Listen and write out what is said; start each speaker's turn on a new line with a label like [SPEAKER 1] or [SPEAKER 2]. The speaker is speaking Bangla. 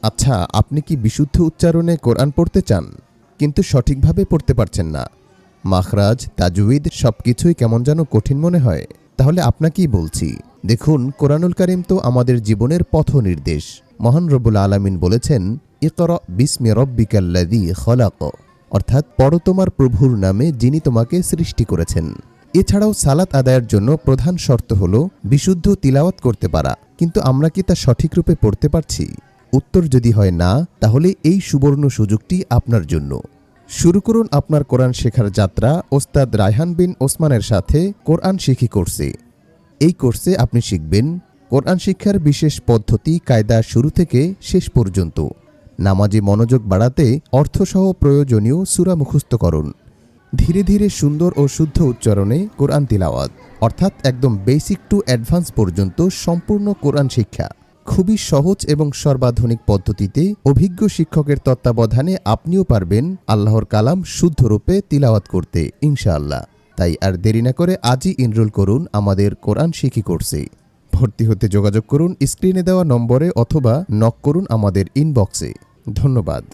[SPEAKER 1] আচ্ছা, আপনি কি বিশুদ্ধ উচ্চারণে কোরআন পড়তে চান কিন্তু সঠিকভাবে পড়তে পারছেন না? মাখরাজ, তাজউইদ সবকিছুই কেমন যেন কঠিন মনে হয়? তাহলে আপনাকেই বলছি, দেখুন কোরআনুল কারীম তো আমাদের জীবনের পথ নির্দেশ। মহান রব্বুল আলামিন বলেছেন, ইকরা বিসমি রব্বিকাল্লাযী খলাক, অর্থাৎ পড়ো তোমার প্রভুর নামে যিনি তোমাকে সৃষ্টি করেছেন। এছাড়াও সালাত আদায়ের জন্য প্রধান শর্ত হল বিশুদ্ধ তিলাওয়াত করতে পারা, কিন্তু আমরা কি তা সঠিক রূপে পড়তে পারছি? উত্তর যদি হয় না, তাহলে এই সুবর্ণ সুযোগটি আপনার জন্য। শুরু করুন আপনার কোরআন শেখার যাত্রা ওস্তাদ রায়হান বিন ওসমানের সাথে কোরআন শিখি কোর্সে। এই কোর্সে আপনি শিখবেন কোরআন শিক্ষার বিশেষ পদ্ধতি কায়দা শুরু থেকে শেষ পর্যন্ত, নামাজে মনোযোগ বাড়াতে অর্থসহ প্রয়োজনীয় সূরা মুখস্থ করুন, ধীরে ধীরে সুন্দর ও শুদ্ধ উচ্চারণে কোরআন তিলাওয়াত, অর্থাৎ একদম বেসিক টু অ্যাডভান্স পর্যন্ত সম্পূর্ণ কোরআন শিক্ষা খুবই সহজ এবং সর্বাধুনিক পদ্ধতিতে অভিজ্ঞ শিক্ষকের তত্ত্বাবধানে আপনিও পারবেন আল্লাহর কালাম শুদ্ধরূপে তিলাওয়াত করতে ইনশাআল্লাহ। তাই আর দেরি না করে আজই এনরোল করুন আমাদের কোরআন শিখি কোর্সে। ভর্তি হতে যোগাযোগ করুন স্ক্রিনে দেওয়া নম্বরে অথবা নক করুন আমাদের ইনবক্সে। ধন্যবাদ।